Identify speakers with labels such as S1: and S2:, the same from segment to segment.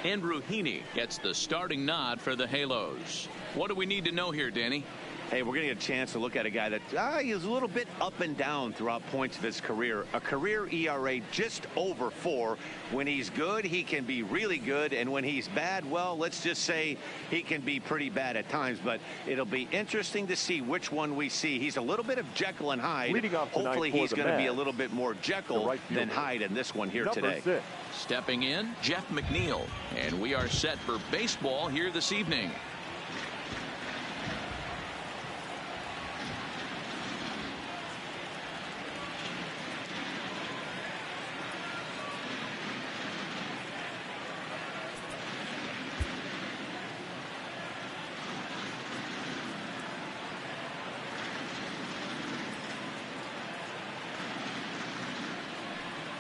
S1: Andrew Heaney gets the starting nod for the Halos. What do we need to know here, Danny?
S2: Hey, we're going to get a chance to look at a guy that is a little bit up and down throughout points of his career. A career ERA just over 4. When he's good, he can be really good. And when he's bad, well, let's just say he can be pretty bad at times. But it'll be interesting to see which one we see. He's a little bit of Jekyll and Hyde. Hopefully he's going to be a little bit more Jekyll than Hyde in this one here today.
S3: 6.
S1: Stepping in, Jeff McNeil. And we are set for baseball here this evening.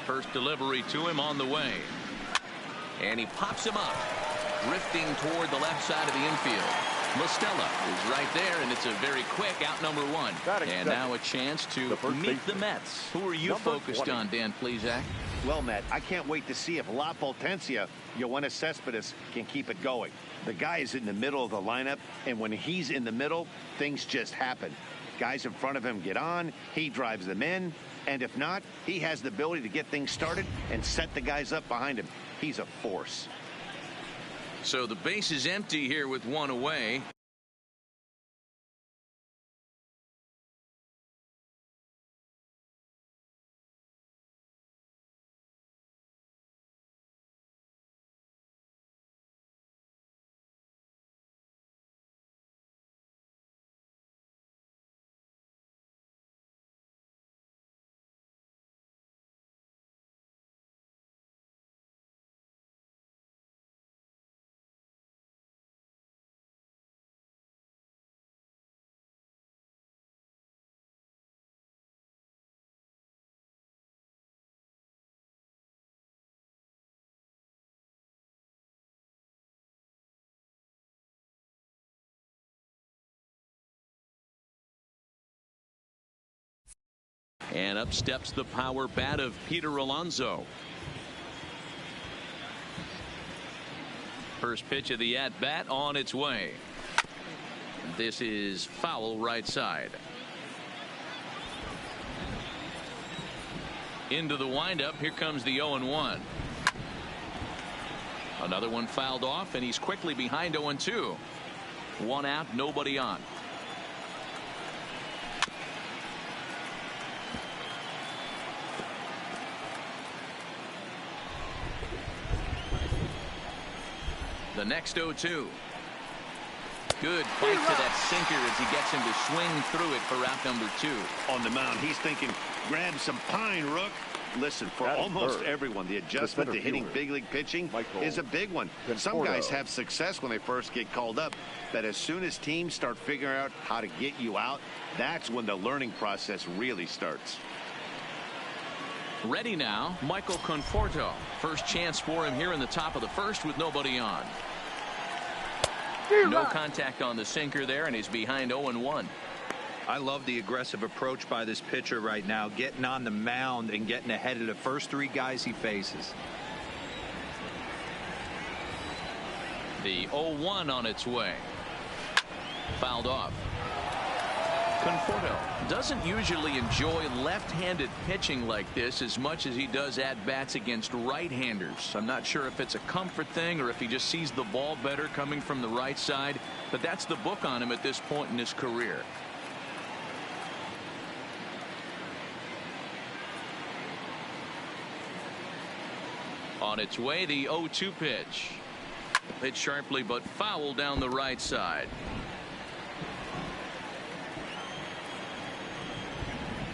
S1: First delivery to him on the way. And he pops him up. Drifting toward the left side of the infield. Mostella is right there, and it's a very quick out number 1. And now a chance to meet the Mets. Who are you focused on, Dan Plesac?
S2: Well, Matt, I can't wait to see if La Potencia, Yoenis Cespedes, can keep it going. The guy is in the middle of the lineup, and when he's in the middle, things just happen. Guys in front of him get on, he drives them in, and if not, he has the ability to get things started and set the guys up behind him. He's a force.
S1: So the base is empty here with 1 away. And up steps the power bat of Peter Alonso. First pitch of the at-bat on its way. This is foul right side. Into the windup. Here comes the 0-1. Another one fouled off, and he's quickly behind 0-2. 1 out, nobody on. The next 0-2. Good fight to that sinker as he gets him to swing through it for out number 2.
S2: On the mound, he's thinking, grab some pine, Rook. Listen, for almost everyone, the adjustment to hitting big league pitching is a big one. Some guys have success when they first get called up, but as soon as teams start figuring out how to get you out, that's when the learning process really starts.
S1: Ready now, Michael Conforto. First chance for him here in the top of the first with nobody on. No contact on the sinker there, and he's behind 0-1.
S4: I love the aggressive approach by this pitcher right now, getting on the mound and getting ahead of the first 3 guys he faces.
S1: The 0-1 on its way. Fouled off. Conforto doesn't usually enjoy left-handed pitching like this as much as he does at-bats against right-handers. I'm not sure if it's a comfort thing or if he just sees the ball better coming from the right side, but that's the book on him at this point in his career. On its way, the 0-2 pitch. Hit sharply but foul down the right side.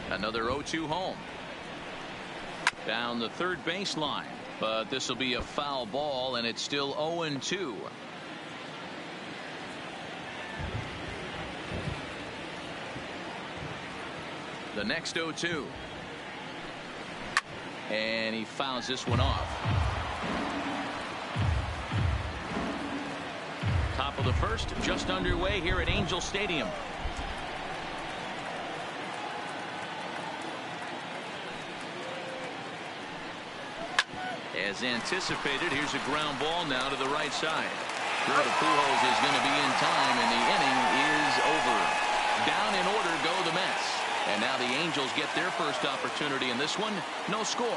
S1: Another 0-2 home. Down the third baseline, but this will be a foul ball, and it's still 0-2. The next 0-2. And he fouls this one off. Top of the first, just underway here at Angel Stadium. As anticipated, here's a ground ball now to the right side. Gerrit Pujols is going to be in time, and the inning is over. Down in order go the Mets. And now the Angels get their first opportunity in this one. No score.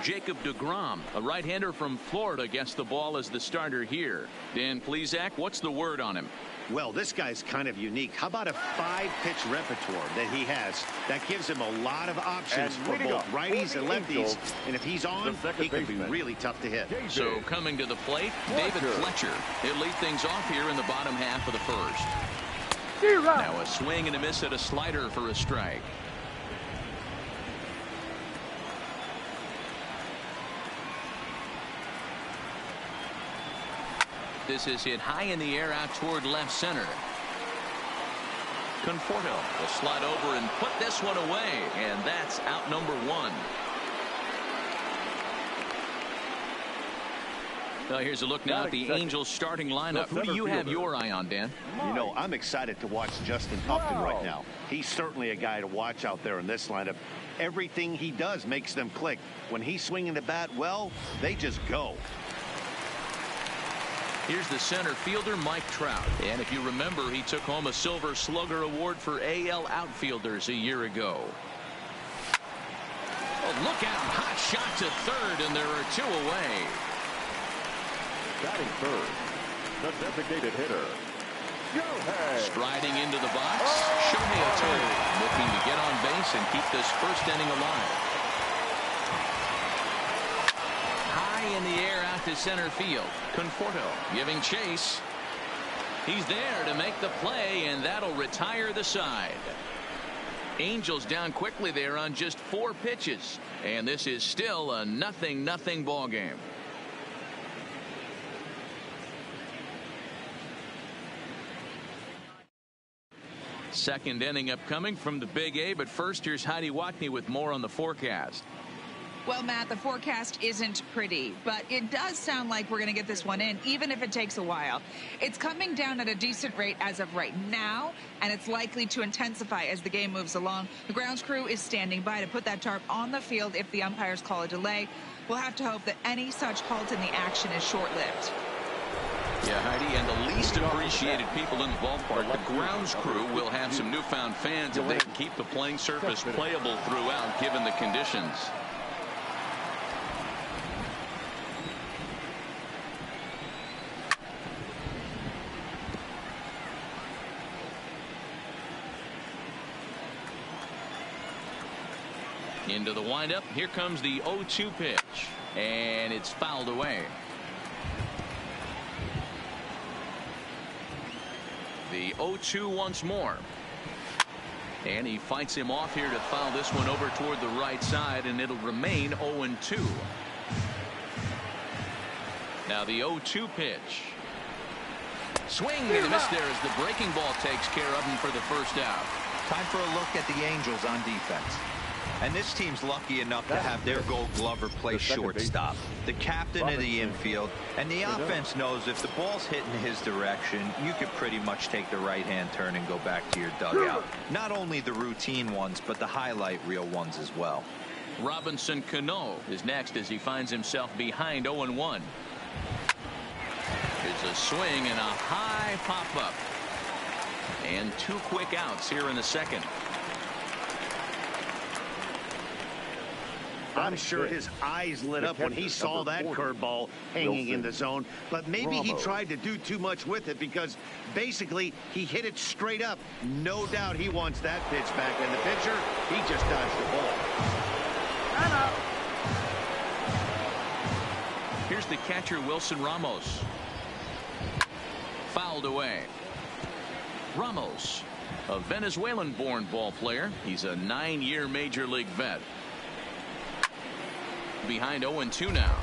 S1: Jacob deGrom, a right-hander from Florida, gets the ball as the starter here. Dan Plesac, what's the word on him?
S2: Well, this guy's kind of unique. How about a 5-pitch repertoire that he has that gives him a lot of options for both righties and lefties. And if he's on, he can be really tough to hit.
S1: So coming to the plate, David Fletcher. He'll lead things off here in the bottom half of the first. Now a swing and a miss at a slider for a strike. This is hit high in the air out toward left center. Conforto will slide over and put this one away, and that's out number one. Now here's a look now at the Angels starting lineup. Who do you have your eye on, Dan?
S2: You know, I'm excited to watch Justin Upton right now. He's certainly a guy to watch out there in this lineup. Everything he does makes them click. When he's swinging the bat well, they just go.
S1: Here's the center fielder, Mike Trout. And if you remember, he took home a Silver Slugger Award for AL outfielders a year ago. Oh, look out. Hot shot to third, and there are two away.
S3: Batting third, the designated hitter, Shohei.
S1: Striding into the box, Shohei Ohtani, looking to get on base and keep this first inning alive. In the air out to center field. Conforto giving chase. He's there to make the play, and that'll retire the side. Angels down quickly there on just 4 pitches, and this is still a 0-0 ball game. Second inning upcoming from the Big A, but first here's Heidi Watney with more on the forecast.
S5: Well, Matt, the forecast isn't pretty, but it does sound like we're going to get this one in, even if it takes a while. It's coming down at a decent rate as of right now, and it's likely to intensify as the game moves along. The grounds crew is standing by to put that tarp on the field if the umpires call a delay. We'll have to hope that any such halt in the action is short-lived.
S1: Yeah, Heidi, and the least appreciated people in the ballpark, the grounds crew, will have some newfound fans if they can keep the playing surface playable throughout, given the conditions. Into the windup. Here comes the 0-2 pitch, and it's fouled away. The 0-2 once more, and he fights him off here to foul this one over toward the right side, and it'll remain 0-2. Now the 0-2 pitch. Swing and a miss there as the breaking ball takes care of him for the first out.
S4: Time for a look at the Angels on defense. And this team's lucky enough to have their Gold Glover play shortstop, the captain of the infield, and the offense knows if the ball's hitting his direction, you could pretty much take the right-hand turn and go back to your dugout. Not only the routine ones, but the highlight reel ones as well.
S1: Robinson Cano is next as he finds himself behind 0-1. It's a swing and a high pop-up. And 2 quick outs here in the second.
S2: I'm sure his eyes lit up when he saw that curveball hanging in the zone, but maybe he tried to do too much with it because basically he hit it straight up. No doubt he wants that pitch back, and the pitcher, he just dodged the ball.
S1: Here's the catcher, Wilson Ramos. Fouled away. Ramos, a Venezuelan-born ball player. He's a 9-year major league vet. Behind 0-2 now.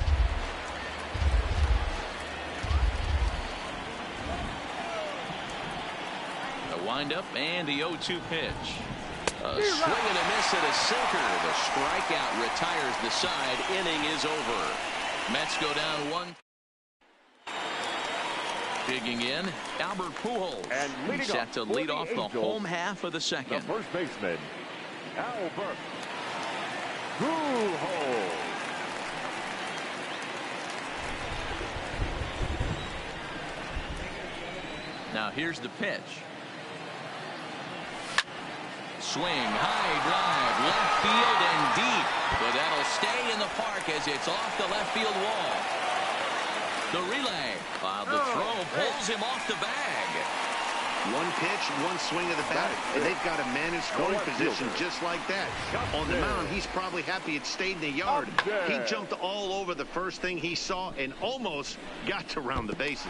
S1: The windup and the 0-2 pitch. A swing and a miss at a sinker. The strikeout retires the side. Inning is over. Mets go down 1. Digging in, Albert Pujols.
S3: And leading
S1: set to lead off the
S3: Angels,
S1: home half of the second.
S3: the first baseman, Albert Pujols.
S1: Now here's the pitch. Swing, high drive, left field and deep. But that'll stay in the park as it's off the left field wall. The relay, while the throw pulls him off the bag.
S2: One pitch, one swing of the bat, and they've got a man in scoring position just like that. On the mound, he's probably happy it stayed in the yard. He jumped all over the first thing he saw and almost got to round the bases.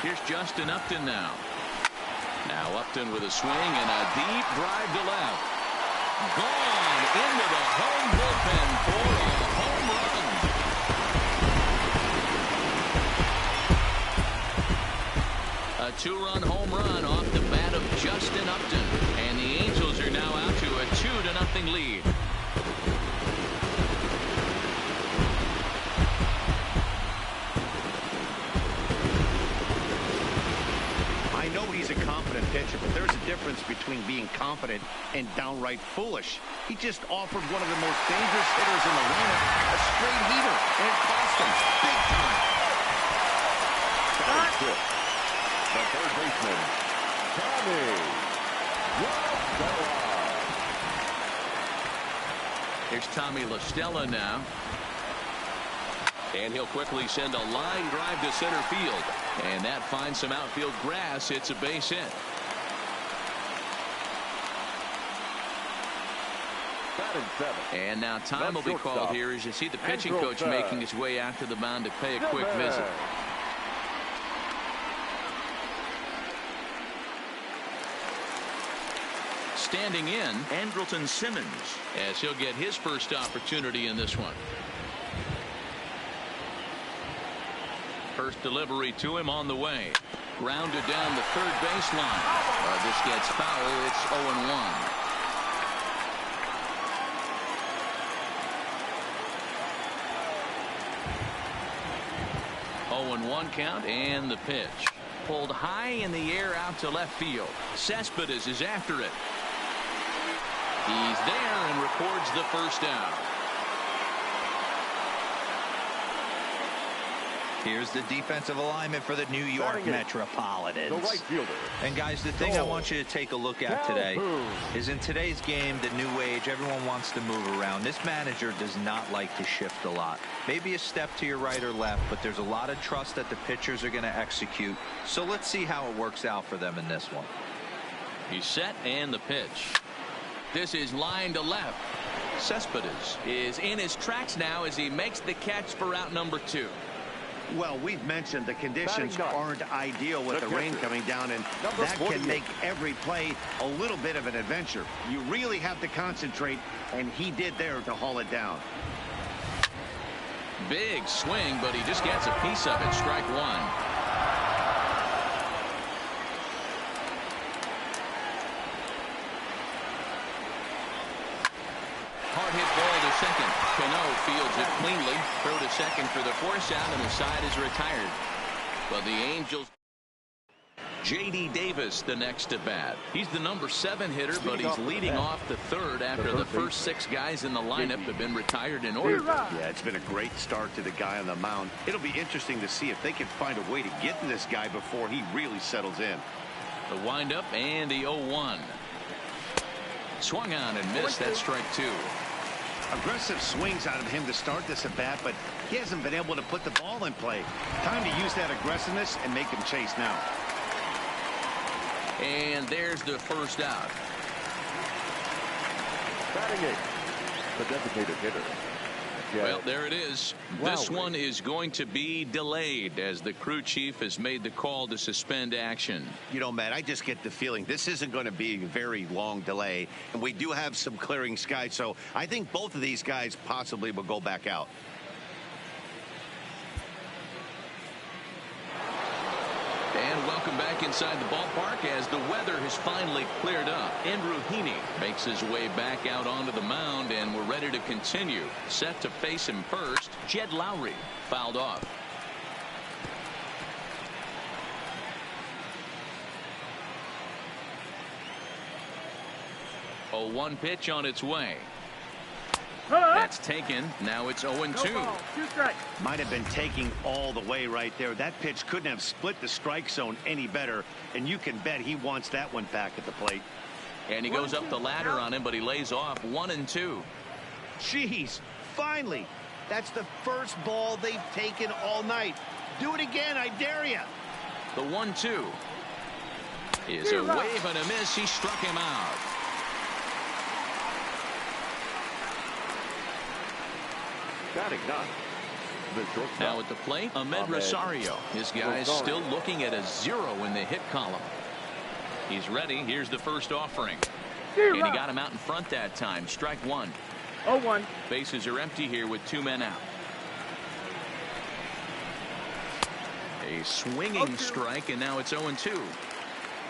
S1: Here's Justin Upton now. Now Upton with a swing and a deep drive to left. Gone into the home bullpen for a home run. A two-run home run off the bat of Justin Upton. And the Angels are now out to a 2-0 lead.
S2: Pitcher, but there's a difference between being confident and downright foolish. He just offered one of the most dangerous hitters in the lineup a straight heater, and it cost him big time.
S3: The third baseman, Tommy La Stella.
S1: Here's Tommy La Stella now. And he'll quickly send a line drive to center field. And that finds some outfield grass. It's a base hit. And now time will be called here as you see the pitching coach making his way out to the mound to pay a quick visit. Standing in, Andrelton Simmons, as he'll get his first opportunity in this one. First delivery to him on the way. Grounded down the third baseline. This gets foul. It's 0-1. 0-1 count, and the pitch. Pulled high in the air out to left field. Cespedes is after it. He's there and records the first down.
S4: Here's the defensive alignment for the New York Metropolitans.
S3: The right fielder.
S4: And guys, the thing I want you to take a look at today is in today's game, the new age, everyone wants to move around. This manager does not like to shift a lot. Maybe a step to your right or left, but there's a lot of trust that the pitchers are going to execute. So let's see how it works out for them in this one.
S1: He's set, and the pitch. This is line to left. Cespedes is in his tracks now as he makes the catch for out number 2.
S2: Well, we've mentioned the conditions aren't ideal with the rain coming down, and that can make every play a little bit of an adventure. You really have to concentrate, and he did there to haul it down.
S1: Big swing, but he just gets a piece of it. Strike one. Hard hit ball to second. Cano fields it cleanly. Throw to second for the force out, and the side is retired. But the Angels. J.D. Davis the next to bat. He's the number 7 hitter, but he's leading off the third after the first 6 guys in the lineup have been retired in order.
S2: Yeah, it's been a great start to the guy on the mound. It'll be interesting to see if they can find a way to get to this guy before he really settles in.
S1: The windup and the 0-1. Swung on and missed. That's strike 2.
S2: Aggressive swings out of him to start this at bat, but he hasn't been able to put the ball in play. Time to use that aggressiveness and make him chase now.
S1: And there's the first out.
S3: Batting 8th, the designated hitter.
S1: Well, there it is. This one is going to be delayed as the crew chief has made the call to suspend action.
S2: You know, Matt, I just get the feeling this isn't going to be a very long delay, and we do have some clearing skies, so I think both of these guys possibly will go back out.
S1: And welcome welcome back inside the ballpark as the weather has finally cleared up. Andrew Heaney makes his way back out onto the mound, and we're ready to continue. Set to face him first, Jed Lowry, fouled off. A 1 pitch on its way. That's taken. Now it's 0-2.
S2: Might have been taking all the way right there. That pitch couldn't have split the strike zone any better, and you can bet he wants that one back at the plate.
S1: And he goes up the ladder on him, but he lays off 1-2.
S2: Jeez, finally. That's the first ball they've taken all night. Do it again, I dare you.
S1: The 1-2 is a wave and a miss. He struck him out.
S3: Batting none. The shortstop.
S1: Now at the plate, Ahmed Rosario. His guy's still looking at a 0 in the hit column. He's ready. Here's the first offering. And he got him out in front that time. Strike one.
S6: 0-1.
S1: Bases are empty here with 2 men out. A swinging strike, and now it's 0-2.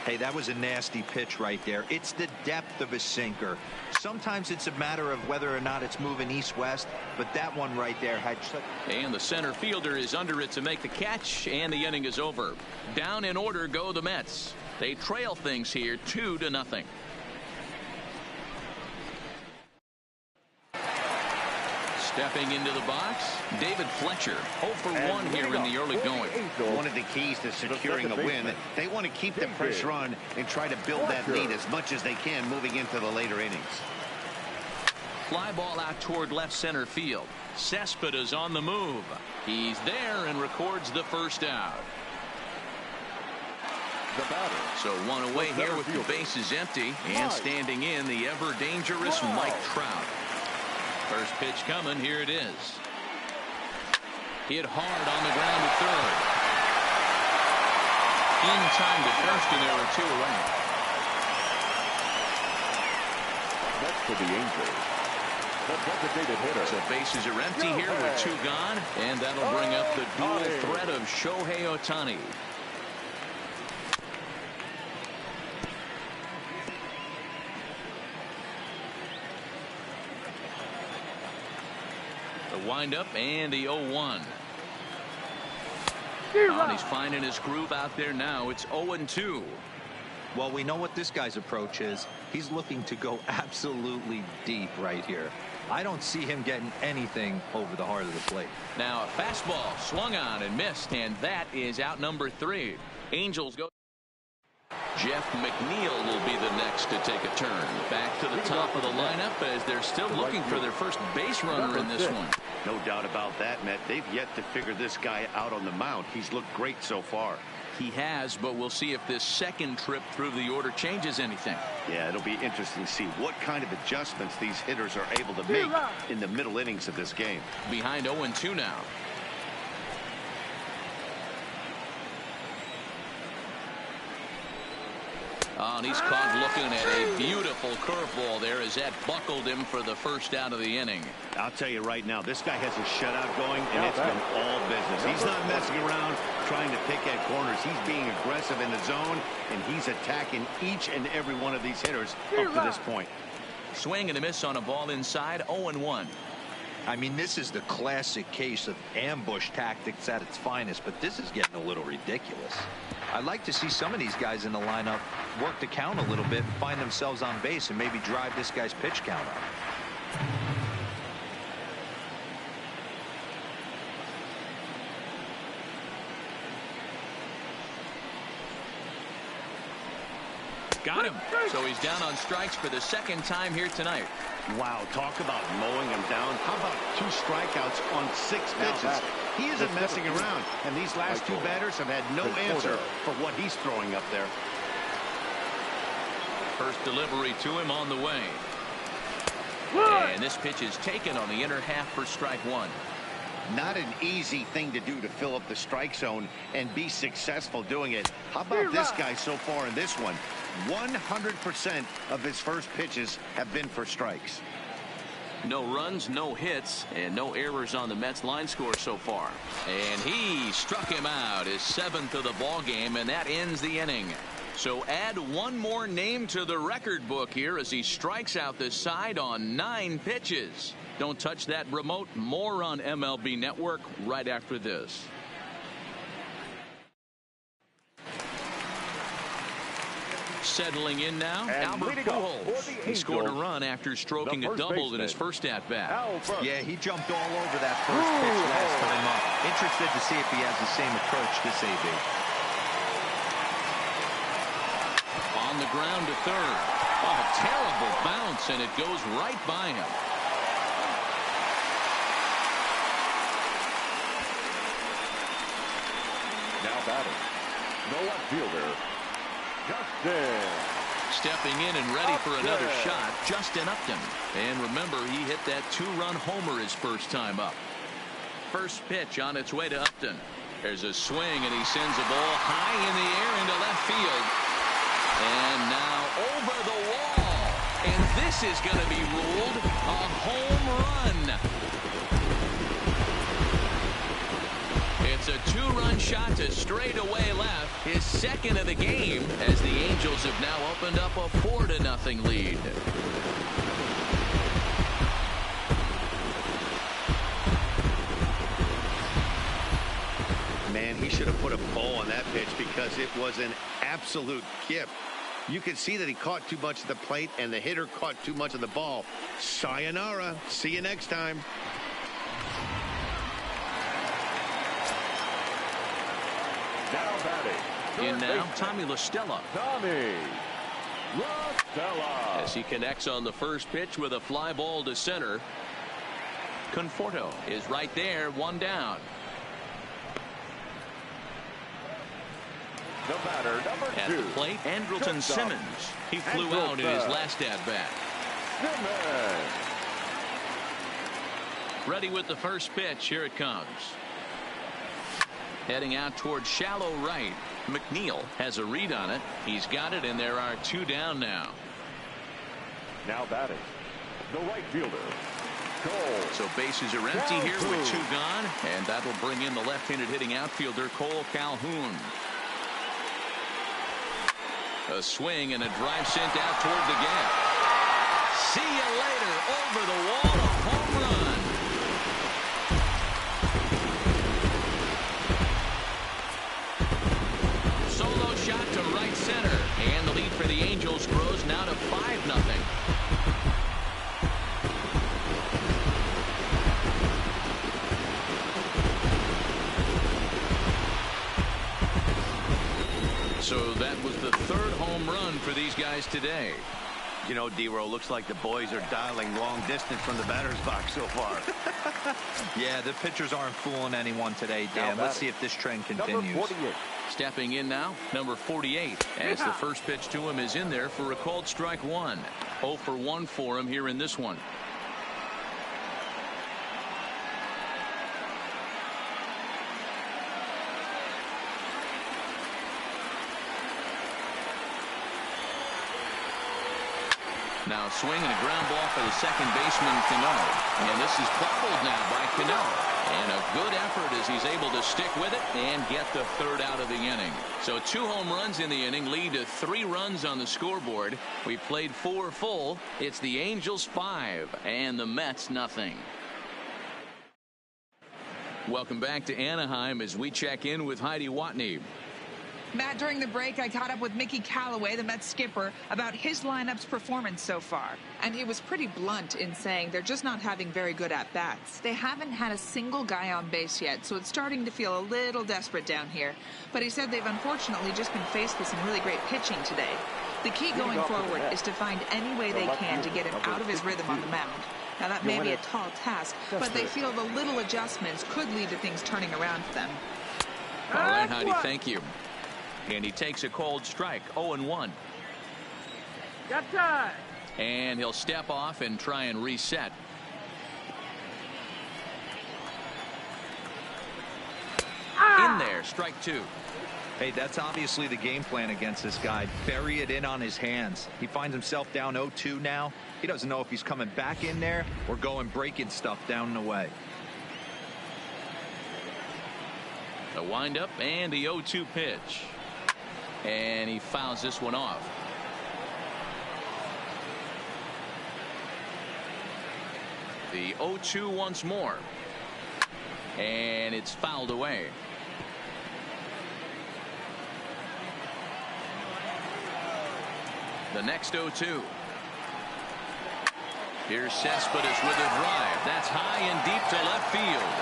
S4: Hey, that was a nasty pitch right there. It's the depth of a sinker. Sometimes it's a matter of whether or not it's moving east-west, but that one right there had such...
S1: And the center fielder is under it to make the catch, and the inning is over. Down in order go the Mets. They trail things here 2-0. Stepping into the box, David Fletcher. 0 for 1 here in the early going.
S2: One of the keys to securing a win, they want to keep the pressure on and try to build that lead as much as they can moving into the later innings.
S1: Fly ball out toward left center field. Cespedes on the move. He's there and records the first out.
S3: The batter.
S1: So 1 away here with the bases empty, and standing in the ever dangerous Mike Trout. First pitch coming. Here it is. Hit hard on the ground to third. In time to first, and there are 2 away.
S3: Next for the Angels, the designated hitter.
S1: So bases are empty here with 2 gone, and that'll bring up the dual threat of Shohei Ohtani. The windup and the 0-1. Oh, and he's finding his groove out there now. It's 0-2.
S4: Well, we know what this guy's approach is. He's looking to go absolutely deep right here. I don't see him getting anything over the heart of the plate.
S1: Now a fastball swung on and missed, and that is out number 3. Angels go. Jeff McNeil will be the next to take a turn. Back to the top of the lineup as they're still looking for their first base runner in this one.
S2: No doubt about that, Matt. They've yet to figure this guy out on the mound. He's looked great so far.
S1: He has, but we'll see if this second trip through the order changes anything.
S2: Yeah, it'll be interesting to see what kind of adjustments these hitters are able to make in the middle innings of this game.
S1: Behind 0-2 now. Oh, and he's caught looking at a beautiful curveball there as that buckled him for the first out of the inning.
S2: I'll tell you right now, this guy has a shutout going, and it's been all business. He's not messing around trying to pick at corners. He's being aggressive in the zone, and he's attacking each and every one of these hitters up to this point.
S1: Swing and a miss on a ball inside. 0-1.
S4: I mean, this is the classic case of ambush tactics at its finest, but this is getting a little ridiculous. I'd like to see some of these guys in the lineup work the count a little bit and find themselves on base and maybe drive this guy's pitch count up.
S1: Got him. So he's down on strikes for the second time here tonight.
S2: Wow, talk about mowing him down. How about 2 strikeouts on 6 pitches? He isn't messing around, and these last 2 batters have had no answer for what he's throwing up there.
S1: First delivery to him on the way. And this pitch is taken on the inner half for strike 1.
S2: Not an easy thing to do to fill up the strike zone and be successful doing it. How about this guy so far in this one? 100% of his first pitches have been for strikes.
S1: No runs, no hits, and no errors on the Mets line score so far. And he struck him out, his 7th of the ball game, and that ends the inning. So add one more name to the record book here as he strikes out the side on 9 pitches. Don't touch that remote. More on MLB Network right after this. Settling in now, Albert Pujols. He scored a run after stroking a double in his first at-bat.
S4: Yeah, he jumped all over that first pitch last time up. Interested to see if he has the same approach this AB.
S1: On the ground to third. Oh, terrible bounce, and it goes right by him.
S3: Now batting, the left fielder, Justin.
S1: Stepping in and ready for another shot, Justin Upton. And remember, he hit that 2-run homer his first time up. First pitch on its way to Upton. There's a swing, and he sends a ball high in the air into left field. And now over the wall. And this is going to be ruled a home run. It's a 2-run shot to straightaway left, his 2nd of the game, as the Angels have now opened up a 4-0 lead.
S2: Man, he should have put a bow on that pitch because it was an absolute gift. You could see that he caught too much of the plate and the hitter caught too much of the ball. Sayonara. See you next time.
S3: Now batting.
S1: In now, Tommy La Stella.
S3: Tommy La Stella.
S1: As he connects on the first pitch with a fly ball to center. Conforto is right there, 1 down.
S3: The batter, number 2.
S1: At the plate, Andrelton Simmons. He flew out in his last at-bat.
S3: Simmons.
S1: Ready with the first pitch. Here it comes. Heading out towards shallow right. McNeil has a read on it. He's got it, and there are 2 down now.
S3: Now batting, the right fielder, Cole.
S1: So bases are empty here with 2 gone, and that'll bring in the left-handed hitting outfielder Cole Calhoun. A swing and a drive sent out toward the gap. See you later. Over the wall, a home run. Solo shot to right center, and the lead for the Angels grows now to 5-0. So that was the 3rd home run for these guys today.
S2: You know, D-Row, looks like the boys are dialing long distance from the batter's box so far.
S4: Yeah, the pitchers aren't fooling anyone today, Dan. Let's see if this trend continues.
S1: Stepping in now, number 48, as the first pitch to him is in there for a called strike 1. 0 for 1 for him here in this one. Now swing and a ground ball for the second baseman, Cano. And this is bobbled now by Cano. And a good effort as he's able to stick with it and get the 3rd out of the inning. So 2 home runs in the inning lead to 3 runs on the scoreboard. We played 4 full. It's the Angels 5 and the Mets nothing. Welcome back to Anaheim as we check in with Heidi Watney.
S5: Matt, during the break, I caught up with Mickey Callaway, the Mets skipper, about his lineup's performance so far. And he was pretty blunt in saying they're just not having very good at-bats. They haven't had a single guy on base yet, so it's starting to feel a little desperate down here. But he said they've unfortunately just been faced with some really great pitching today. The key going forward is to find any way they can to get him out of his rhythm on the mound. Now, that may be a tall task, but they feel the little adjustments could lead to things turning around for them.
S1: All right, Heidi, thank you. And he takes a cold strike, 0-1.
S6: Got time.
S1: And he'll step off and try and reset. In there, strike 2.
S4: Hey, that's obviously the game plan against this guy. Bury it in on his hands. He finds himself down 0-2 now. He doesn't know if he's coming back in there or going breaking stuff down and away.
S1: The windup and the 0-2 pitch. And he fouls this one off. The 0-2 once more. And it's fouled away. The next 0-2. Here's Cespedes with a drive. That's high and deep to left field.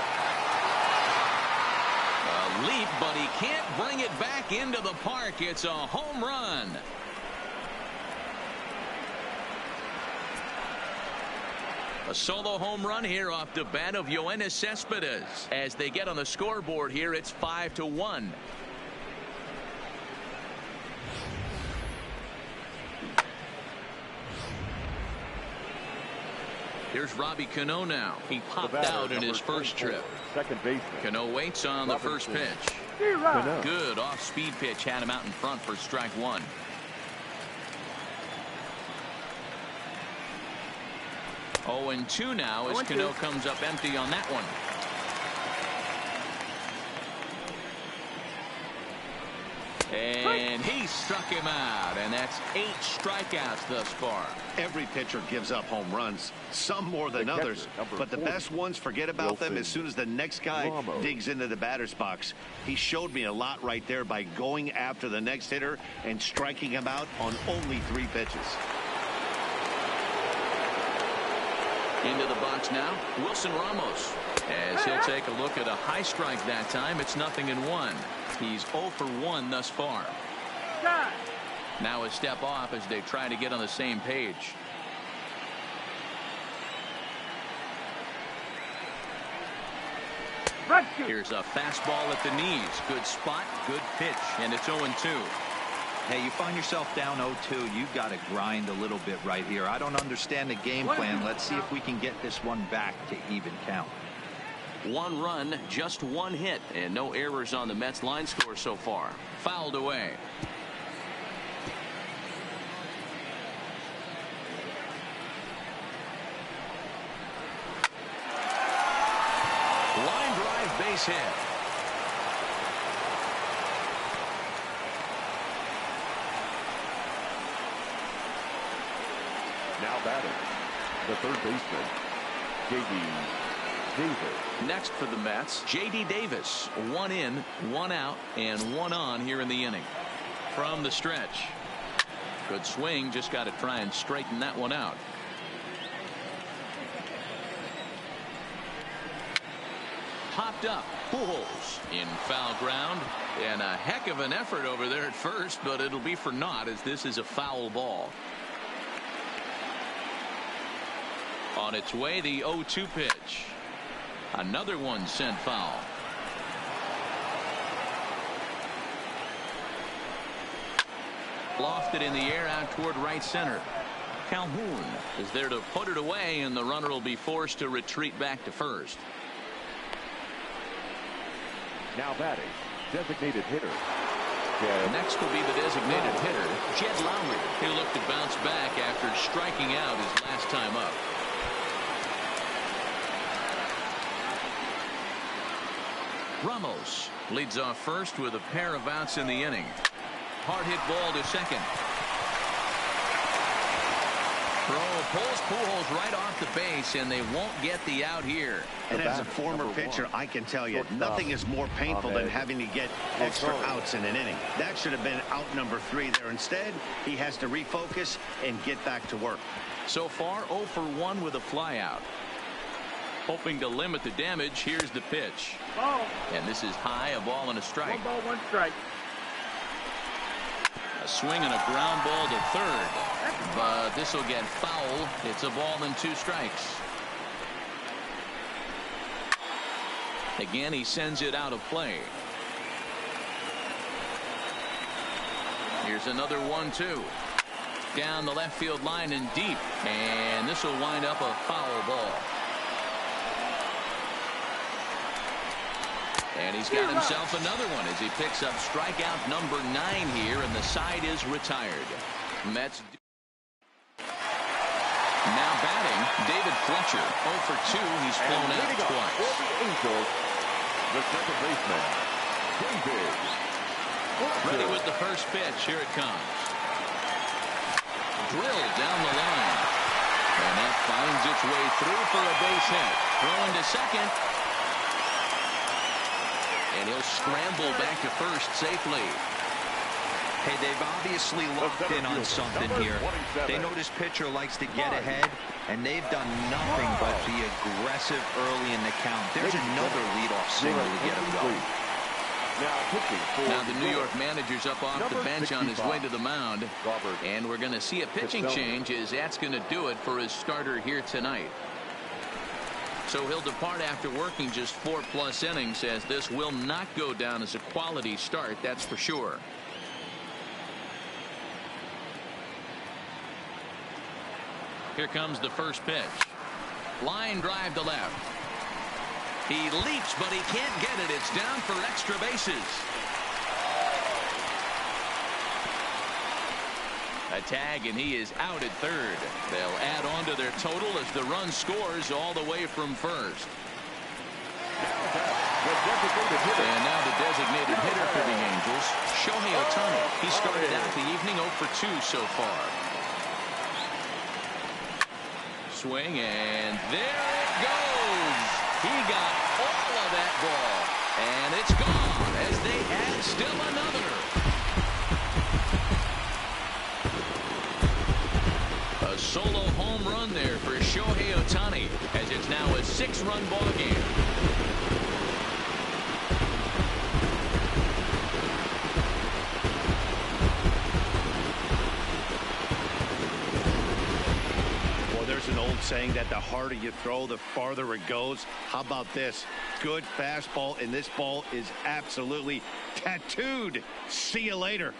S1: A leap, but he can't bring it back into the park. It's a home run. A solo home run here off the bat of Yoenis Cespedes. As they get on the scoreboard here, it's 5-1. Here's Robbie Cano now. He popped out in his first trip.
S3: Second baseman.
S1: Cano waits on the first pitch. Good off-speed pitch had him out in front for strike one. 0-2 now as Cano comes up empty on that one. And he struck him out, and that's 8 strikeouts thus far.
S2: Every pitcher gives up home runs, some more than others, but the best ones forget about them as soon as the next guy digs into the batter's box. He showed me a lot right there by going after the next hitter and striking him out on only 3 pitches.
S1: Into the box now, Wilson Ramos. As he'll take a look at a high strike that time, it's 0-1. He's 0 for 1 thus far. Now a step off as they try to get on the same page. Here's a fastball at the knees. Good spot, good pitch, and it's 0-2.
S4: Hey, you find yourself down 0-2, you've got to grind a little bit right here. I don't understand the game plan. Let's see if we can get this one back to even count.
S1: 1 run, just 1 hit, and no errors on the Mets line score so far. Fouled away. Line drive, base hit.
S3: Now batting, the third baseman, J.D. Davis.
S1: Next for the Mets, J.D. Davis. 1 in, 1 out, and 1 on here in the inning. From the stretch. Good swing, just got to try and straighten that one out. Popped up, Pujols in foul ground, and a heck of an effort over there at first, but it'll be for naught as this is a foul ball. On its way, the 0-2 pitch. Another one sent foul. Lofted in the air out toward right center. Calhoun is there to put it away, and the runner will be forced to retreat back to first.
S3: Now batting, designated hitter.
S1: Next will be the designated hitter, Jed Lowry. He'll look to bounce back after striking out his last time up. Ramos leads off first with a pair of outs in the inning. Hard hit ball to second. Throw pulls Pujols right off the base, and they won't get the out here.
S2: And as a former pitcher, I can tell you, nothing is more painful than having to get extra outs in an inning. That should have been out number 3 there. Instead, he has to refocus and get back to work.
S1: So far, 0 for 1 with a flyout. Hoping to limit the damage, here's the pitch.
S6: Ball.
S1: And this is high, a ball and a strike.
S6: 1 ball, 1 strike.
S1: A swing and a ground ball to third. But this will get foul. It's a ball and 2 strikes. Again, he sends it out of play. Here's another 1-2. Down the left field line and deep. And this will wind up a foul ball. And he's got himself another one as he picks up strikeout number 9 here, and the side is retired. Mets. Now batting, David Fletcher. 0 for 2. He's flown out twice.
S3: For the Angels, the second baseman, David Fletcher.
S1: Ready with the first pitch. Here it comes. Drilled down the line. And that finds its way through for a base hit. Throwing to second. And he'll scramble back to first safely.
S4: Hey, they've obviously locked in on something here. They know this pitcher likes to get ahead, and they've done nothing but be aggressive early in the count. There's another leadoff single to get him going.
S1: Now the New York manager's up off the bench on his way to the mound. And we're going to see a pitching change as that's going to do it for his starter here tonight. So he'll depart after working just 4+ innings, as this will not go down as a quality start, that's for sure. Here comes the first pitch. Line drive to left. He leaps, but he can't get it. It's down for extra bases. A tag, and he is out at third. They'll add on to their total as the run scores all the way from first. And now the designated hitter for the Angels, Shohei Ohtani. He started out the evening 0 for 2 so far. Swing, and there it goes. He got all of that ball, and it's gone as they add still another. A solo home run there for Shohei Ohtani, as it's now a 6-run ball game.
S2: An old saying that the harder you throw, the farther it goes. How about this? Good fastball, and this ball is absolutely tattooed. See you later.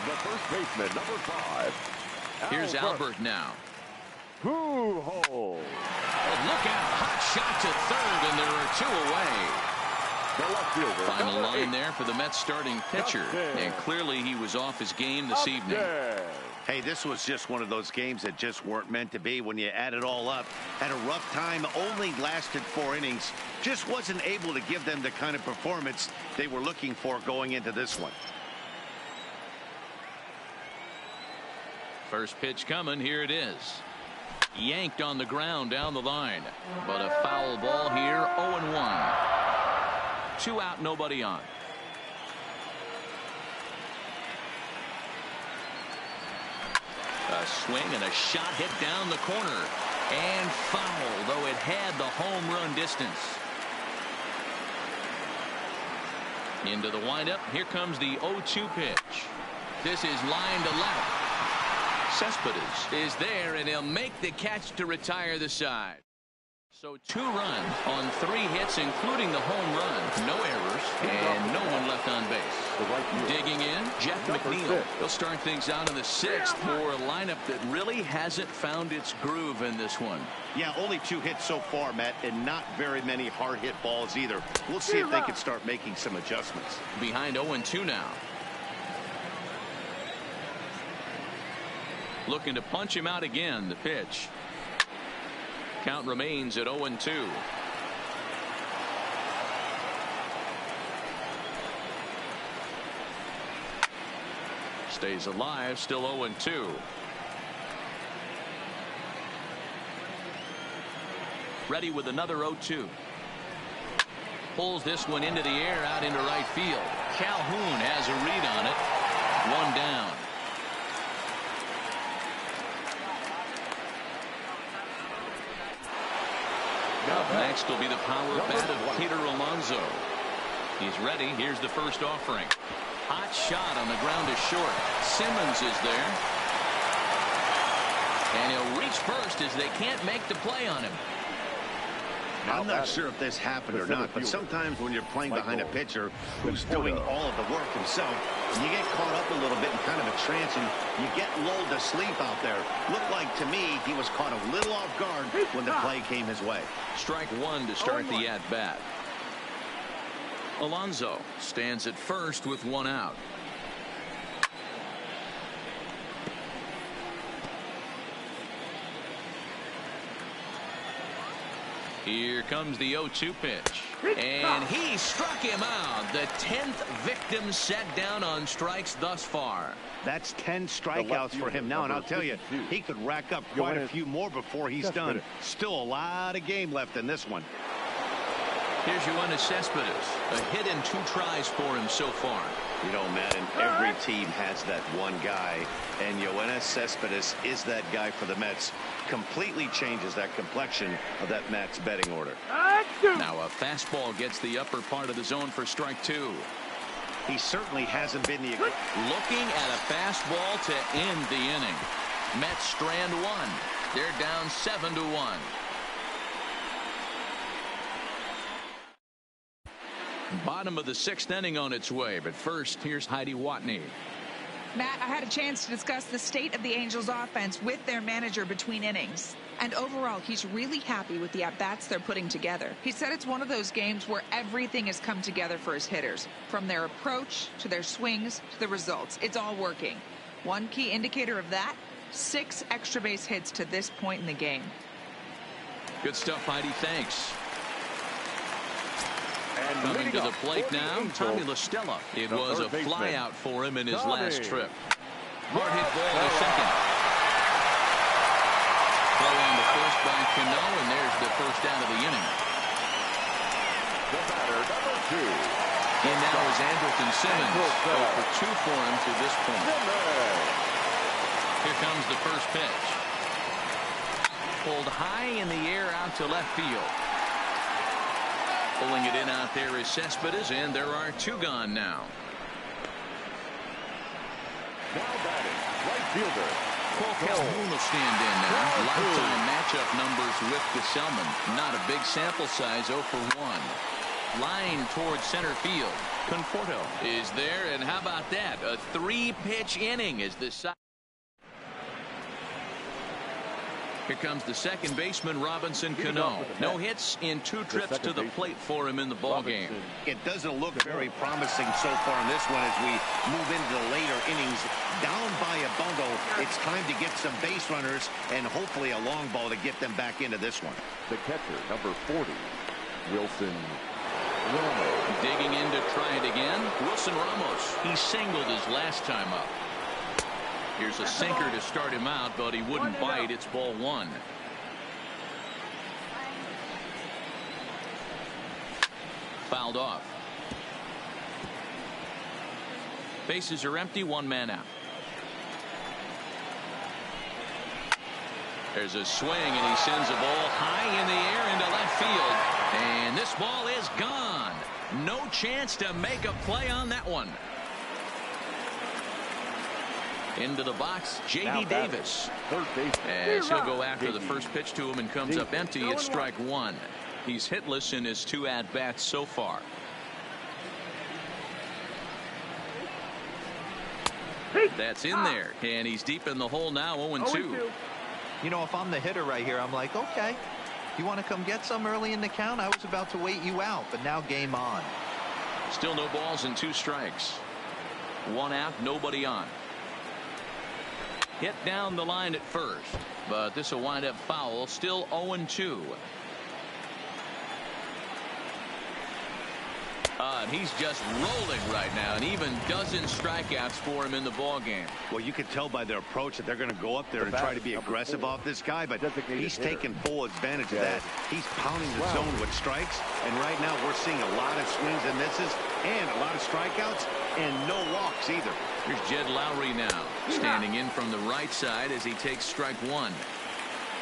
S3: The first baseman, number 5.
S1: Here's Albert now.
S3: Pujols.
S1: Oh, look out. Hot shot to third, and there are 2 away.
S3: The left fielder,
S1: Final line
S3: 8.
S1: there for the Mets starting pitcher. And clearly he was off his game this evening.
S2: Hey, this was just one of those games that just weren't meant to be when you add it all up. Had a rough time, only lasted 4 innings. Just wasn't able to give them the kind of performance they were looking for going into this one.
S1: First pitch coming. Here it is. Yanked on the ground down the line. But a foul ball here. 0-1. 2 out, nobody on. A swing and a shot hit down the corner. And foul, though it had the home run distance. Into the windup. Here comes the 0-2 pitch. This is line to left. Cespedes is there, and he'll make the catch to retire the side. So 2 runs on 3 hits, including the home run. No errors, and no one left on base. Digging in, Jeff McNeil. He'll start things out in the 6th for a lineup that really hasn't found its groove in this one.
S2: Yeah, only 2 hits so far, Matt, and not very many hard hit balls either. We'll see if they can start making some adjustments.
S1: Behind 0-2 now. Looking to punch him out again. The pitch. Count remains at 0-2. Stays alive, still 0-2. Ready with another 0-2. Pulls this one into the air out into right field. Calhoun has a read on it. 1 down. Up Next will be the power bat of Peter Alonso. He's ready. Here's the first offering. Hot shot on the ground is short. Simmons is there. And he'll reach first as they can't make the play on him.
S2: I'm not sure if this happened or not, but sometimes when you're playing behind a pitcher who's doing all of the work himself, you get caught up a little bit in kind of a trance and you get lulled to sleep out there. Looked like to me he was caught a little off guard when the play came his way.
S1: Strike one to start the at-bat. Alonso stands at first with one out. Here comes the 0-2 pitch. And he struck him out. The 10th victim set down on strikes thus far.
S2: That's 10 strikeouts for him now, and I'll tell you, he could rack up quite a few more before he's done. Still a lot of game left in this one.
S1: Here's Yoenis Cespedes. A hit in 2 tries for him so far.
S2: You know, Madden, every team has that one guy, and Yoenis Cespedes is that guy for the Mets. Completely changes that complexion of that Mets betting order.
S1: Now a fastball gets the upper part of the zone for strike 2.
S2: He certainly hasn't been the...
S1: Looking at a fastball to end the inning. Mets strand 1. They're down 7-1. Bottom of the 6th inning on its way, but first here's Heidi Watney.
S5: Matt, I had a chance to discuss the state of the Angels offense with their manager between innings. And overall, he's really happy with the at-bats they're putting together. He said it's one of those games where everything has come together for his hitters. From their approach to their swings to the results. It's all working. One key indicator of that, 6 extra base hits to this point in the game.
S1: Good stuff, Heidi. Thanks. Coming to the plate now, Tommy La Stella. It was a flyout for him in his last trip. Hard hit ball to second. Throw on the first by Cano, and there's the first out of the inning.
S3: The batter, number 2.
S1: And now is Andrelton Simmons. 0 for 2 for him to this point. Here comes the first pitch. Pulled high in the air out to left field. Pulling it in out there is Cespedes, and there are 2 gone now.
S3: Now batting, right fielder.
S1: Paul Calhoun will stand in now. Lifetime matchup numbers with Gesellman. Not a big sample size, 0 for 1. Line towards center field. Conforto is there, and how about that? A 3-pitch inning is the side. Here comes the second baseman, Robinson Cano. No hits in 2 trips to the plate for him in the ballgame.
S2: It doesn't look very promising so far in this one as we move into the later innings. Down by a bundle, it's time to get some base runners and hopefully a long ball to get them back into this one.
S3: The catcher, number 40, Wilson Ramos.
S1: Digging in to try it again, Wilson Ramos. He singled his last time up. Here's a sinker to start him out, but he wouldn't bite. It's ball 1. Fouled off. Bases are empty, 1 man out. There's a swing, and he sends a ball high in the air into left field. And this ball is gone. No chance to make a play on that one. Into the box, J.D. Davis. As he'll go after the first pitch to him and comes up empty, it's strike 1. He's hitless in his 2 at-bats so far. That's in there, and he's deep in the hole now, 0-2.
S4: You know, if I'm the hitter right here, I'm like, okay, you want to come get some early in the count? I was about to wait you out, but now game on.
S1: Still no balls and 2 strikes. 1 out, nobody on. Hit down the line at first, but this will wind up foul. Still 0-2. And he's just rolling right now, and even dozen strikeouts for him in the ball game.
S2: Well, you can tell by their approach that they're going to go up there and try to be aggressive off this guy, but he's taking full advantage of that. He's pounding the zone with strikes, and right now we're seeing a lot of swings and misses and a lot of strikeouts and no walks either.
S1: Here's Jed Lowry now, standing in from the right side as he takes strike 1.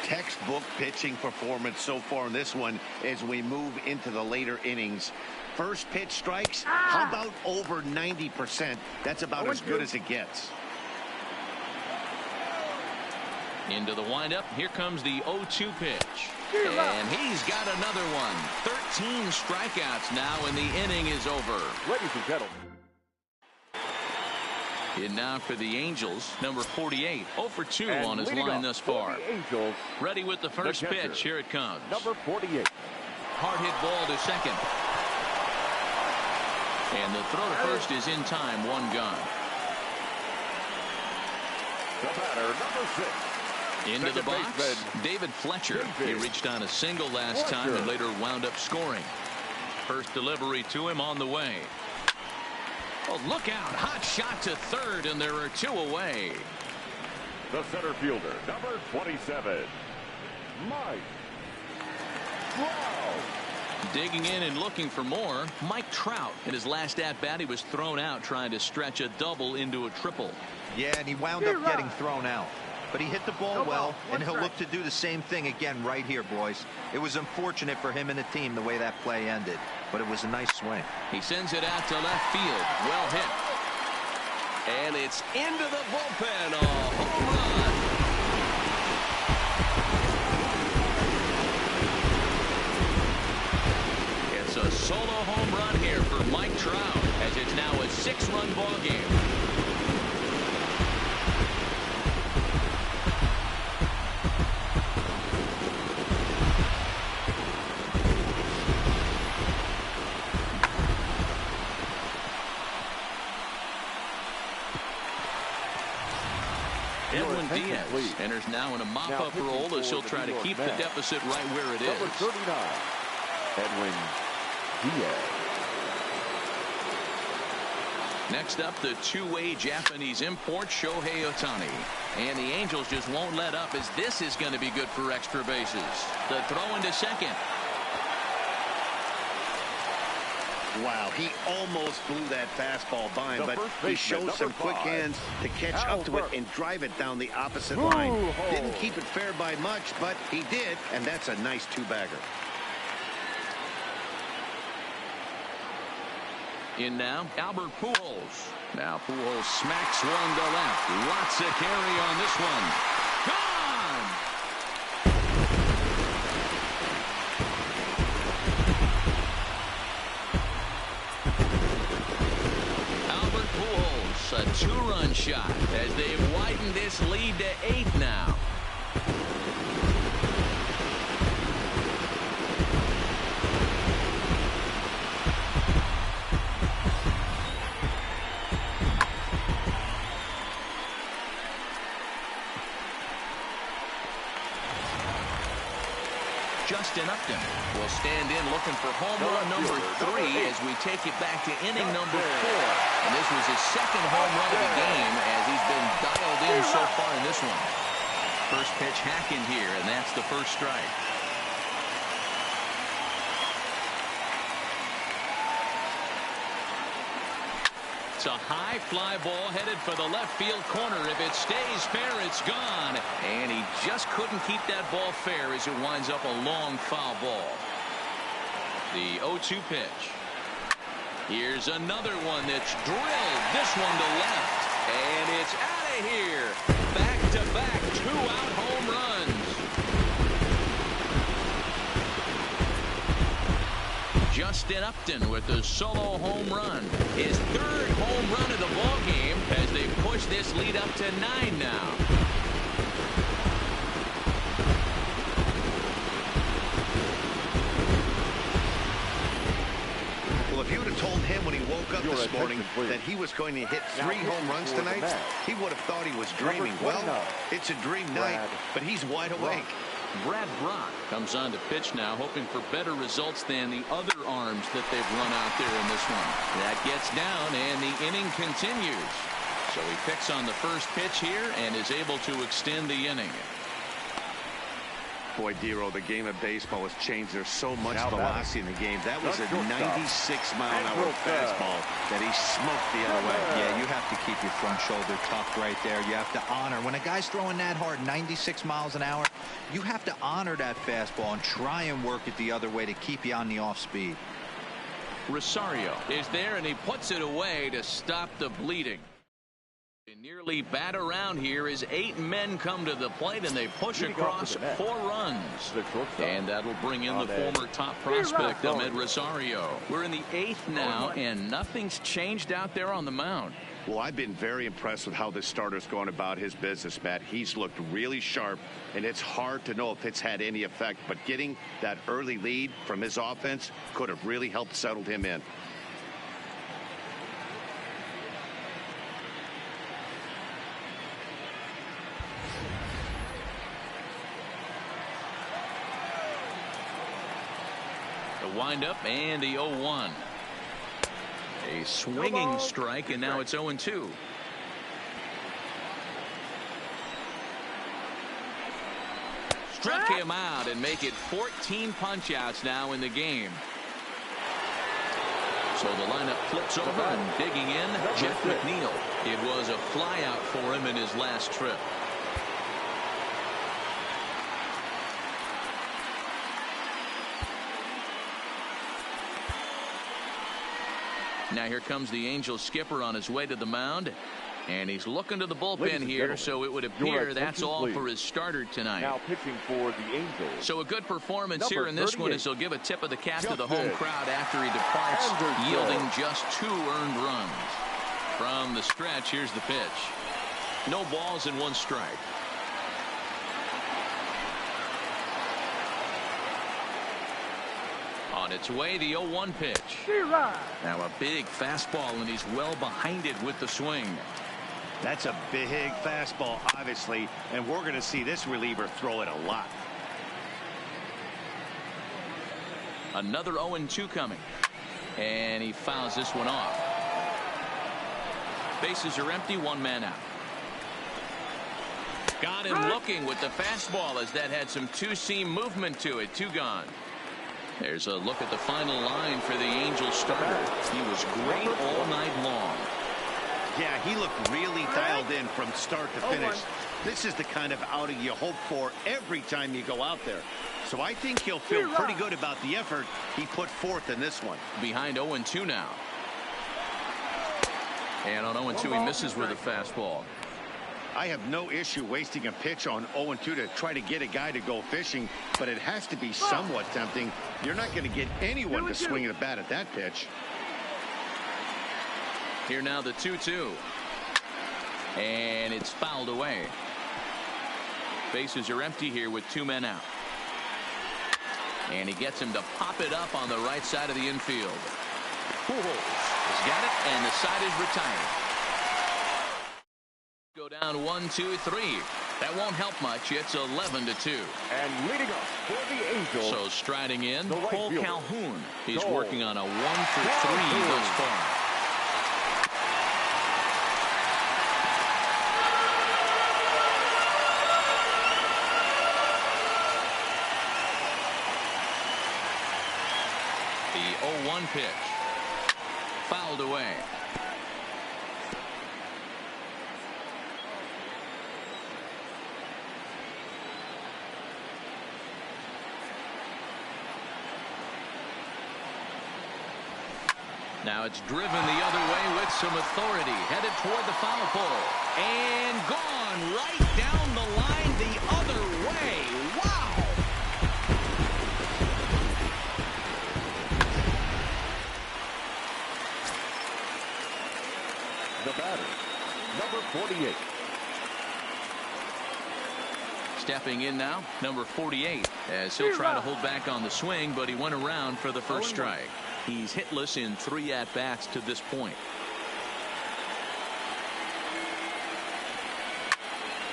S2: Textbook pitching performance so far in this one as we move into the later innings. First pitch strikes, how about over 90%? That's about as good as it gets.
S1: Into the windup. Here comes the 0-2 pitch. And he's got another one. 13 strikeouts now, and the inning is over.
S3: Ladies and gentlemen.
S1: In now for the Angels, number 48. 0 for 2 on his line thus far.
S3: Angels,
S1: ready with the first pitch. Here it comes.
S3: Number 48.
S1: Hard hit ball to second. And the throw to first is in time. One gone.
S3: The batter, number 6.
S1: Into the box, David Fletcher. He reached on a single last time and later wound up scoring. First delivery to him on the way. Oh, look out. Hot shot to third, and there are 2 away.
S3: The center fielder, number 27, Mike Trout.
S1: Digging in and looking for more, Mike Trout. In his last at-bat, he was thrown out trying to stretch a double into a triple.
S4: Yeah, and he wound up getting thrown out. But he hit the ball well, and he'll look to do the same thing again right here, boys. It was unfortunate for him and the team the way that play ended, but it was a nice swing.
S1: He sends it out to left field. Well hit. And it's into the bullpen. A home run. It's a solo home run here for Mike Trout, as it's now a 6-run ball game. Edwin Diaz enters now in a mop-up role as he'll try to keep the deficit right where it is.
S3: Number 39, Edwin Diaz.
S1: Next up, the two-way Japanese import, Shohei Ohtani. And the Angels just won't let up, as this is going to be good for extra bases. The throw into second.
S2: Wow, he almost blew that fastball by him, but he showed some quick hands to catch up to it and drive it down the opposite line. Didn't keep it fair by much, but he did, and that's a nice 2-bagger.
S1: In now, Albert Pujols. Now Pujols smacks one to left. Lots of carry on this one. Gone! Albert Pujols, a 2-run shot as they've widened this lead to 8 now. Justin Upton will stand in looking for home run number 3 as we take it back to inning number 4. And this was his second home run of the game as he's been dialed in so far in this one. First pitch hack in here, and that's the first strike. It's a high fly ball headed for the left field corner. If it stays fair, it's gone. And he just couldn't keep that ball fair as it winds up a long foul ball. The 0-2 pitch. Here's another one that's drilled. This one to left. And it's out of here. Back-to-back 2-out home runs. Justin Upton with a solo home run. His 3rd home run of the ball game as they push this lead up to 9 now.
S2: Well, if you would have told him when he woke up this morning that he was going to hit 3 home runs tonight, he would have thought he was dreaming. Well, it's a dream night, but he's wide awake.
S1: Brad Brach comes on to pitch now, hoping for better results than the other arms that they've run out there in this one. That gets down, and the inning continues. So he picks on the first pitch here and is able to extend the inning.
S2: Boy, Dero, the game of baseball has changed. There's so much
S3: Now
S2: velocity in the game. That was a
S3: shortstop.
S2: 96-mile-an-hour fastball that he smoked the other way.
S4: Yeah, you have to keep your front shoulder tucked right there. You have to honor. When a guy's throwing that hard, 96 miles an hour, you have to honor that fastball and try and work it the other way to keep you on the off speed.
S1: Rosario is there, and he puts it away to stop the bleeding. Nearly bat around here as 8 men come to the plate, and they push across 4 runs. And that'll bring in the former top prospect, Ahmed Rosario. We're in the 8th now, and nothing's changed out there on the mound.
S2: Well, I've been very impressed with how this starter's going about his business, Matt. He's looked really sharp, and it's hard to know if it's had any effect. But getting that early lead from his offense could have really helped settle him in.
S1: The windup and the 0-1. A swinging strike, and now it's 0-2. Struck him out and make it 14 punch-outs now in the game. So the lineup flips over, and digging in, Jeff McNeil. It was a flyout for him in his last trip. Now here comes the Angels skipper on his way to the mound, and he's looking to the bullpen here, so it would appear that's all for his starter tonight.
S3: Now pitching for the Angels.
S1: So a good performance here in this one, as he'll give a tip of the cap to the home crowd after he departs, yielding just 2 earned runs. From the stretch, here's the pitch. No balls and 1 strike. On its way, the 0-1 pitch. Now a big fastball, and he's well behind it with the swing.
S2: That's a big fastball, obviously, and we're going to see this reliever throw it a lot.
S1: Another 0-2 coming, and he fouls this one off. Bases are empty, 1 man out. Got him looking with the fastball, as that had some 2-seam movement to it. 2 gone. There's a look at the final line for the Angels starter. He was great all night long.
S2: Yeah, he looked really dialed in from start to finish. This is the kind of outing you hope for every time you go out there. So I think he'll feel pretty good about the effort he put forth in this one.
S1: Behind 0-2 now. And on 0-2, he misses with a fastball.
S2: I have no issue wasting a pitch on 0-2 to try to get a guy to go fishing, but it has to be somewhat tempting. You're not going to get anyone to swing the bat at that pitch.
S1: Here now the 2-2. And it's fouled away. Bases are empty here with 2 men out. And he gets him to pop it up on the right side of the infield. Pujols has got it, and the side is retired. Go down 1, 2, 3. That won't help much. It's 11-2.
S3: And leading up for the Angels.
S1: So striding in,
S3: the right
S1: Cole
S3: fielder.
S1: Calhoun. He's
S3: Cole
S1: working on a 1-for-3 thus far. The 0-1 pitch. Fouled away. Now it's driven the other way with some authority, headed toward the foul pole, and gone right down the line the other way. Wow!
S3: The batter, number 48.
S1: Stepping in now, number 48, as he'll try to hold back on the swing, but he went around for the first strike. He's hitless in 3 at-bats to this point.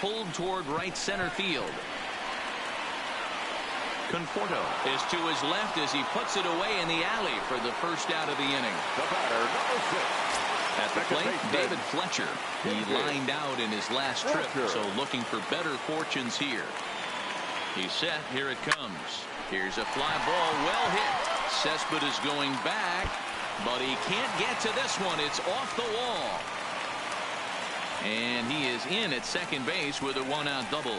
S1: Pulled toward right center field. Conforto is to his left as he puts it away in the alley for the first out of the inning.
S3: The batter, number 6.
S1: At the plate, David Fletcher. He lined out in his last trip, so looking for better fortunes here. He's set. Here it comes. Here's a fly ball. Well hit. Cespedes going back, but he can't get to this one. It's off the wall. And he is in at second base with a one-out double.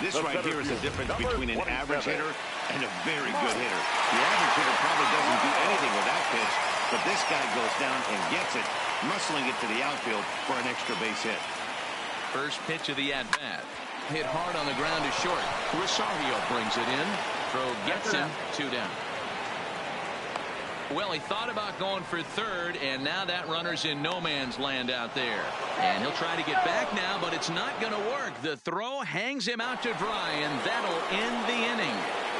S2: This right here is the difference between an average hitter and a very good hitter. The average hitter probably doesn't do anything with that pitch, but this guy goes down and gets it, muscling it to the outfield for an extra base hit.
S1: First pitch of the at-bat. Hit hard on the ground to short. Rosario brings it in. Throw gets him. 2 down. Well, he thought about going for third, and now that runner's in no man's land out there. And he'll try to get back now, but it's not going to work. The throw hangs him out to dry, and that'll end the inning.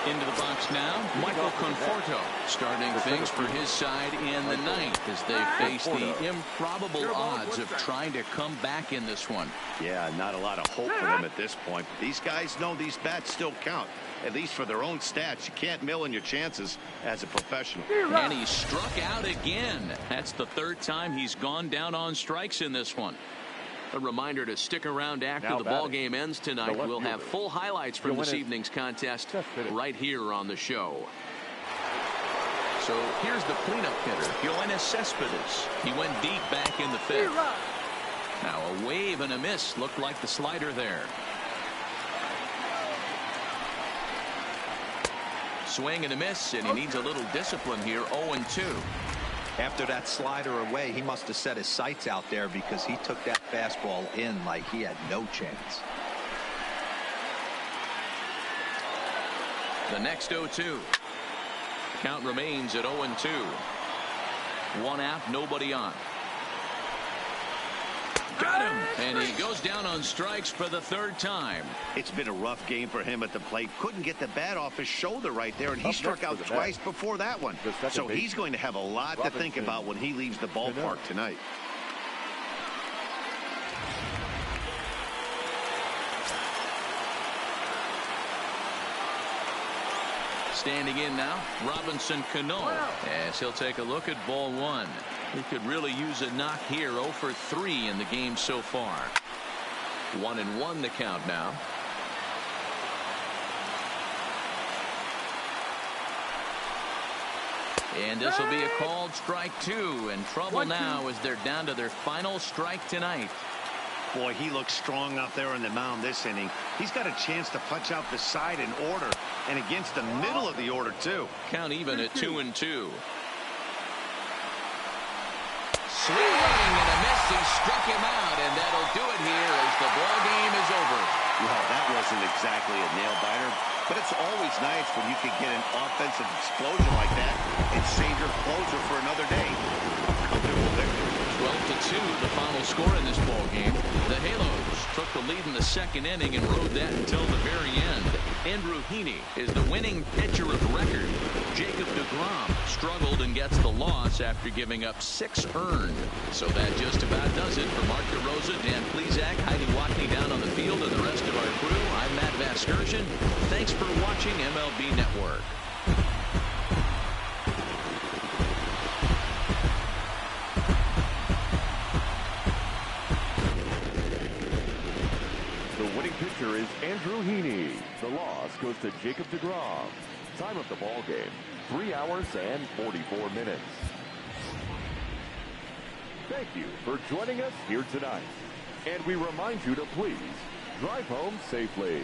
S1: Into the box now, Michael Conforto starting things for his side in the ninth as they face the improbable odds of trying to come back in this one.
S2: Yeah, not a lot of hope for them at this point. But these guys know these bats still count, at least for their own stats. You can't mill in your chances as a professional.
S1: And he struck out again. That's the third time he's gone down on strikes in this one. A reminder to stick around after the ball game ends tonight. We'll have full highlights from this evening's contest right here on the show. So here's the cleanup hitter, Yoenis Cespedes. He went deep back in the fifth. Now a wave and a miss looked like the slider there. Swing and a miss, and he needs a little discipline here. 0-2.
S4: After that slider away, he must have set his sights out there because he took that fastball in like he had no chance.
S1: The next 0-2. Count remains at 0-2. 1 out, nobody on. Got him! And he goes down on strikes for the third time.
S2: It's been a rough game for him at the plate. Couldn't get the bat off his shoulder right there, and he struck out twice before that one. So he's going to have a lot to think about when he leaves the ballpark tonight.
S1: Standing in now, Robinson Cano, as he'll take a look at ball one. He could really use a knock here. 0 for 3 in the game so far. 1-1 the count now. And this will be a called strike 2. And trouble now as they're down to their final strike tonight.
S2: Boy, he looks strong out there on the mound this inning. He's got a chance to punch out the side in order, and against the middle of the order too.
S1: Count even at 2-2. Swing and a miss. He struck him out, and that'll do it here as the ball game is over.
S2: Well, that wasn't exactly a nail biter, but it's always nice when you can get an offensive explosion like that and save your closer for another day. Comfortable victory.
S1: 12-2 the final score in this ball game. The Halos took the lead in the second inning and rode that until the very end. Andrew Heaney is the winning pitcher of record. Jacob deGrom struggled and gets the loss after giving up 6 earned. So that just about does it for Mark DeRosa, Dan Plesac, Heidi Watney down on the field, and the rest of our crew. I'm Matt Vasgersian. Thanks for watching MLB Network.
S3: Is Andrew Heaney. The loss goes to Jacob deGrom. Time of the ball game, 3 hours and 44 minutes. Thank you for joining us here tonight. And we remind you to please drive home safely.